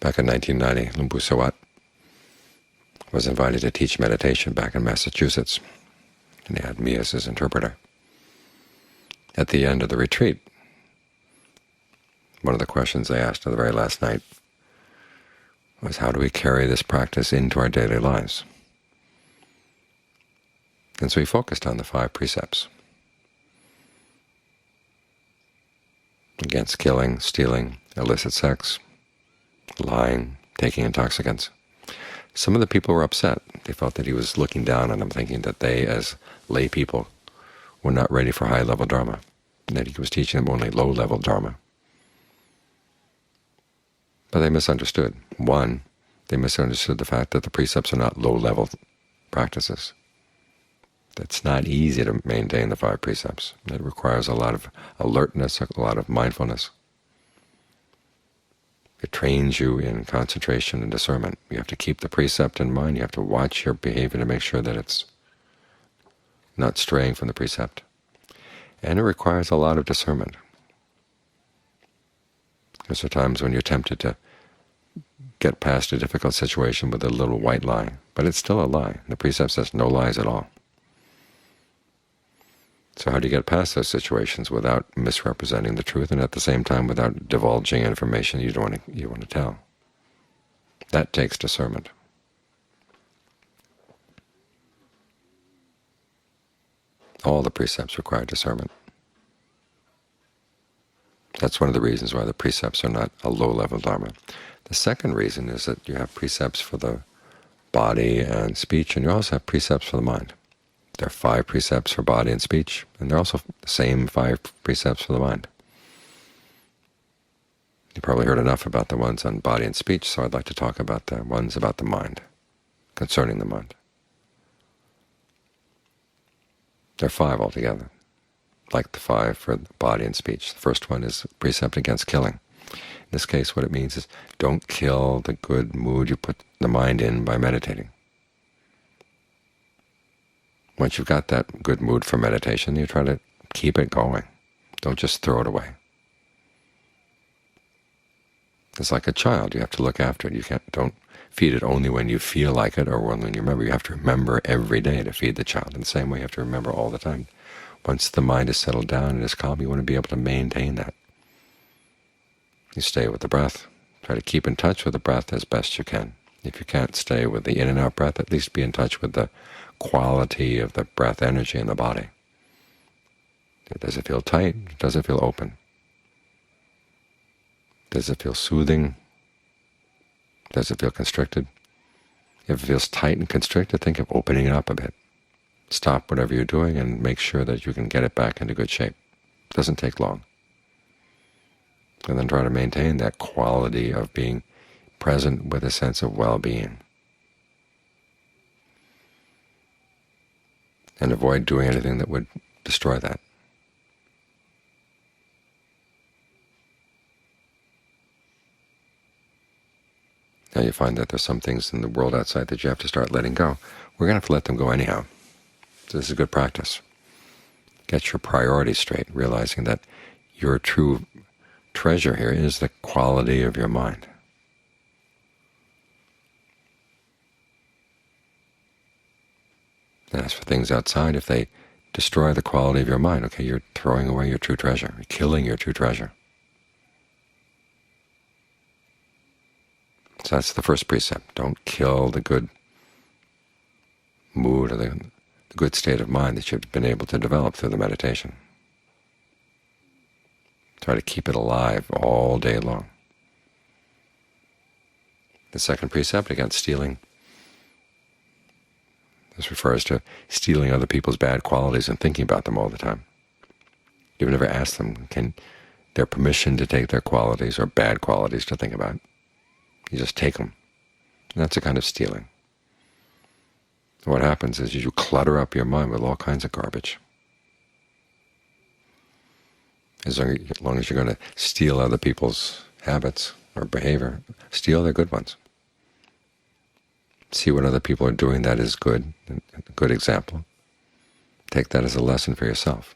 Back in 1990, Luang Pu Sawat was invited to teach meditation back in Massachusetts, and he had me as his interpreter. At the end of the retreat, one of the questions they asked on the very last night was, how do we carry this practice into our daily lives? And so he focused on the 5 precepts: against killing, stealing, illicit sex, lying, taking intoxicants. Some of the people were upset. They felt that he was looking down on them, thinking that they, as lay people, were not ready for high-level Dharma, and that he was teaching them only low-level Dharma. But they misunderstood. One, they misunderstood the fact that the precepts are not low-level practices. It's not easy to maintain the 5 precepts. It requires a lot of alertness, a lot of mindfulness. It trains you in concentration and discernment. You have to keep the precept in mind. You have to watch your behavior to make sure that it's not straying from the precept. And it requires a lot of discernment. There are times when you're tempted to get past a difficult situation with a little white lie, but it's still a lie. The precept says no lies at all. So how do you get past those situations without misrepresenting the truth, and at the same time without divulging information you want to tell? That takes discernment. All the precepts require discernment. That's one of the reasons why the precepts are not a low-level Dharma. The second reason is that you have precepts for the body and speech, and you also have precepts for the mind. There are 5 precepts for body and speech, and there are also the same 5 precepts for the mind. You probably heard enough about the ones on body and speech, so I'd like to talk about the ones about the mind, concerning the mind. There are 5 altogether, like the 5 for body and speech. The first one is precept against killing. In this case, what it means is don't kill the good mood you put the mind in by meditating. Once you've got that good mood for meditation, you try to keep it going. Don't just throw it away. It's like a child. You have to look after it. Don't feed it only when you feel like it or when you remember. You have to remember every day to feed the child. In the same way, you have to remember all the time. Once the mind is settled down and is calm, you want to be able to maintain that. You stay with the breath. Try to keep in touch with the breath as best you can. If you can't stay with the in and out breath, at least be in touch with the quality of the breath energy in the body. Does it feel tight? Does it feel open? Does it feel soothing? Does it feel constricted? If it feels tight and constricted, think of opening it up a bit. Stop whatever you're doing and make sure that you can get it back into good shape. It doesn't take long. And then try to maintain that quality of being present with a sense of well-being. And avoid doing anything that would destroy that. Now you find that there's some things in the world outside that you have to start letting go. We're going to have to let them go anyhow. So this is a good practice. Get your priorities straight, realizing that your true treasure here is the quality of your mind. And as for things outside, if they destroy the quality of your mind, okay, you're throwing away your true treasure, you're killing your true treasure. So that's the first precept. Don't kill the good mood or the good state of mind that you've been able to develop through the meditation. Try to keep it alive all day long. The second precept, against stealing. This refers to stealing other people's bad qualities and thinking about them all the time. You've never asked them, can their permission to take their qualities or bad qualities to think about? You just take them. And that's a kind of stealing. What happens is you clutter up your mind with all kinds of garbage. As long as you're going to steal other people's habits or behavior, steal their good ones. See what other people are doing that is good, a good example. Take that as a lesson for yourself.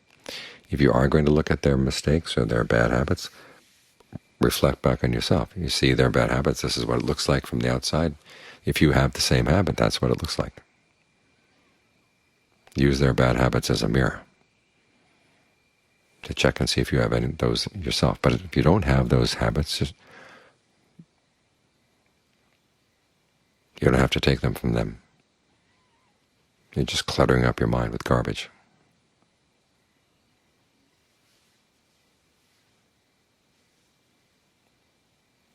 If you are going to look at their mistakes or their bad habits, reflect back on yourself. You see their bad habits, this is what it looks like from the outside. If you have the same habit, that's what it looks like. Use their bad habits as a mirror to check and see if you have any of those yourself. But if you don't have those habits, you don't have to take them from them. You're just cluttering up your mind with garbage.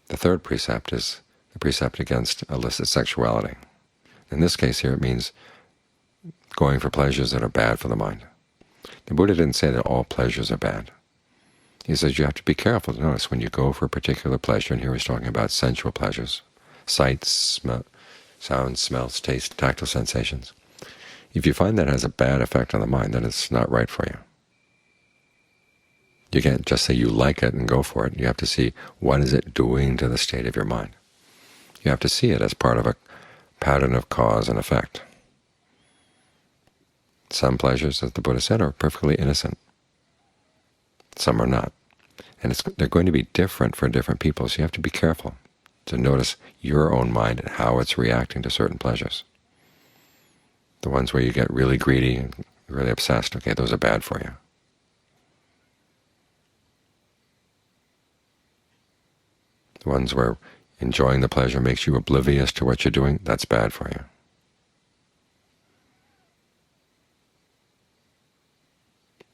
The third precept is the precept against illicit sexuality. In this case here, it means going for pleasures that are bad for the mind. The Buddha didn't say that all pleasures are bad. He says you have to be careful to notice when you go for a particular pleasure, and here he's talking about sensual pleasures, sights, sounds, smells, taste, tactile sensations. If you find that has a bad effect on the mind, then it's not right for you. You can't just say you like it and go for it. You have to see what is it doing to the state of your mind. You have to see it as part of a pattern of cause and effect. Some pleasures, as the Buddha said, are perfectly innocent. Some are not. And they're going to be different for different people, so you have to be careful to notice your own mind and how it's reacting to certain pleasures. The ones where you get really greedy and really obsessed, okay, those are bad for you. The ones where enjoying the pleasure makes you oblivious to what you're doing, that's bad for you.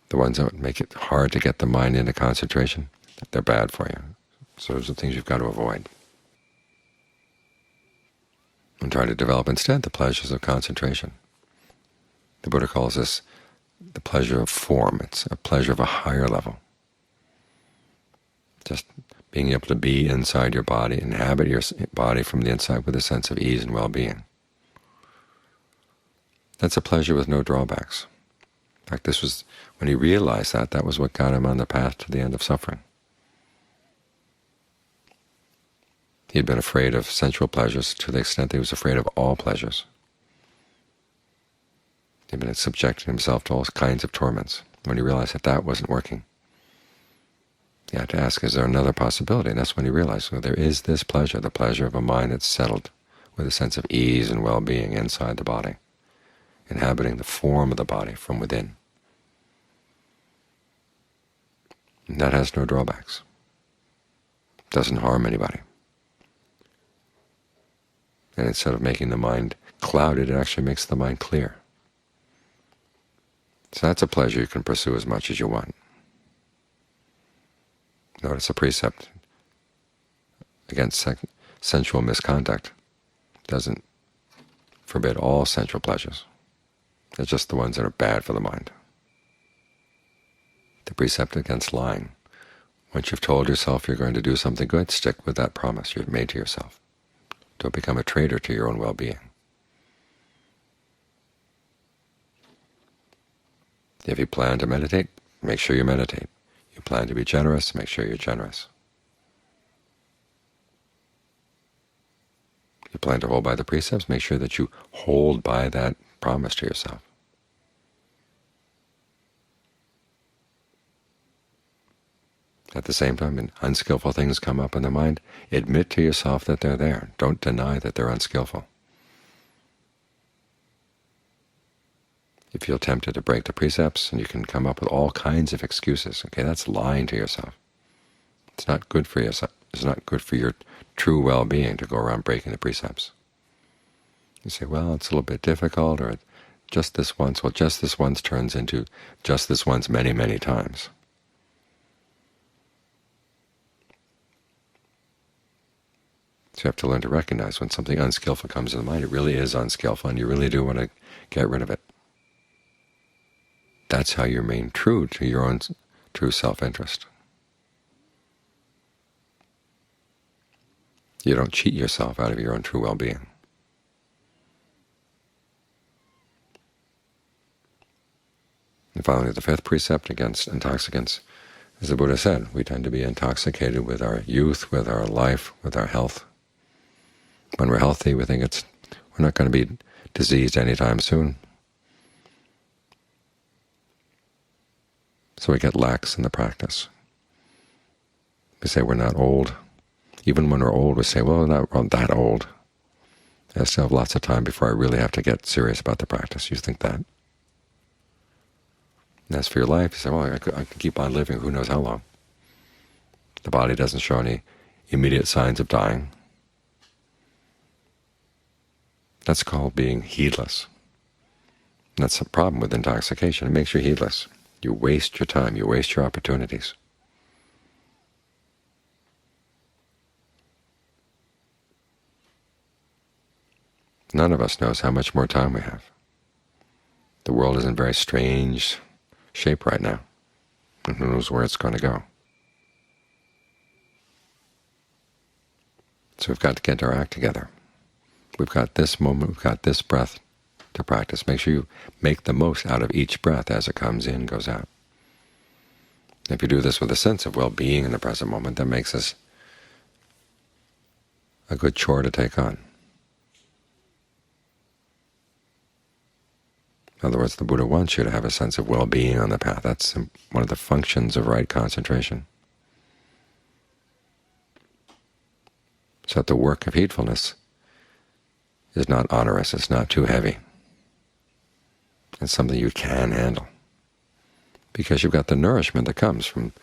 The ones that make it hard to get the mind into concentration, they're bad for you. So those are things you've got to avoid. And try to develop instead the pleasures of concentration. The Buddha calls this the pleasure of form. It's a pleasure of a higher level. Just being able to be inside your body, inhabit your body from the inside with a sense of ease and well-being. That's a pleasure with no drawbacks. In fact, this was, when he realized that was what got him on the path to the end of suffering. He had been afraid of sensual pleasures to the extent that he was afraid of all pleasures. He had been subjecting himself to all kinds of torments. When he realized that wasn't working, he had to ask, is there another possibility? And that's when he realized, well, there is this pleasure, the pleasure of a mind that's settled with a sense of ease and well-being inside the body, inhabiting the form of the body from within. And that has no drawbacks. It doesn't harm anybody. And instead of making the mind clouded, it actually makes the mind clear. So that's a pleasure you can pursue as much as you want. Notice a precept against sensual misconduct doesn't forbid all sensual pleasures. It's just the ones that are bad for the mind. The precept against lying. Once you've told yourself you're going to do something good, stick with that promise you've made to yourself. Don't become a traitor to your own well-being. If you plan to meditate, make sure you meditate. You plan to be generous, make sure you're generous. You plan to hold by the precepts, make sure that you hold by that promise to yourself. At the same time, when unskillful things come up in the mind, admit to yourself that they're there. Don't deny that they're unskillful. You feel tempted to break the precepts, and you can come up with all kinds of excuses. Okay, that's lying to yourself. It's not good for yourself. It's not good for your true well-being to go around breaking the precepts. You say, well, it's a little bit difficult, or just this once. Well, just this once turns into just this once many, many times. So you have to learn to recognize when something unskillful comes in the mind, it really is unskillful, and you really do want to get rid of it. That's how you remain true to your own true self-interest. You don't cheat yourself out of your own true well-being. And finally, the fifth precept against intoxicants, as the Buddha said, we tend to be intoxicated with our youth, with our life, with our health. When we're healthy, we think we're not going to be diseased anytime soon. So we get lax in the practice. We say we're not old. Even when we're old, we say, well, we're not that old. I still have lots of time before I really have to get serious about the practice. You think that? And as for your life, you say, well, I can keep on living who knows how long. The body doesn't show any immediate signs of dying. That's called being heedless. And that's the problem with intoxication. It makes you heedless. You waste your time. You waste your opportunities. None of us knows how much more time we have. The world is in very strange shape right now, and who knows where it's going to go. So we've got to get our act together. We've got this moment, we've got this breath to practice. Make sure you make the most out of each breath as it comes in, goes out. If you do this with a sense of well-being in the present moment, that makes this a good chore to take on. In other words, the Buddha wants you to have a sense of well-being on the path. That's one of the functions of right concentration. So that the work of heedfulness is not onerous, it's not too heavy. It's something you can handle, because you've got the nourishment that comes from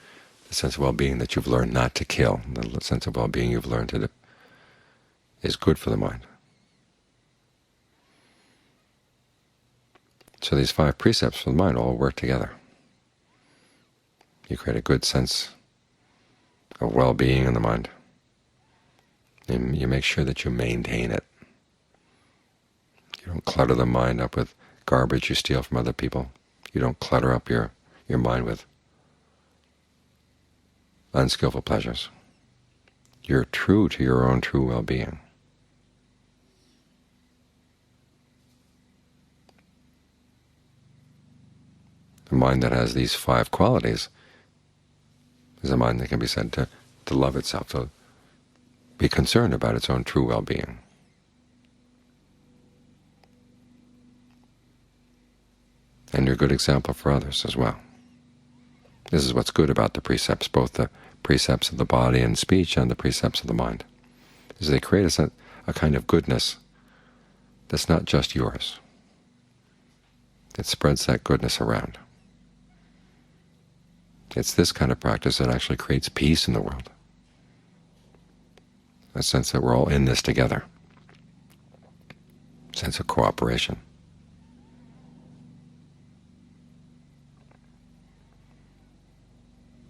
the sense of well-being that you've learned not to kill. The sense of well-being you've learned to do is good for the mind. So these 5 precepts for the mind all work together. You create a good sense of well-being in the mind, and you make sure that you maintain it. You don't clutter the mind up with garbage you steal from other people. You don't clutter up your mind with unskillful pleasures. You're true to your own true well-being. A mind that has these 5 qualities is a mind that can be said to love itself, to be concerned about its own true well-being. And you're a good example for others as well. This is what's good about the precepts, both the precepts of the body and speech and the precepts of the mind, is they create a kind of goodness that's not just yours. It spreads that goodness around. It's this kind of practice that actually creates peace in the world, a sense that we're all in this together, a sense of cooperation.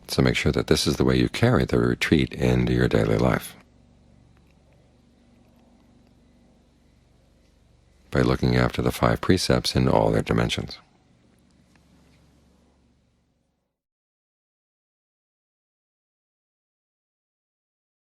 So make sure that this is the way you carry the retreat into your daily life, by looking after the 5 precepts in all their dimensions.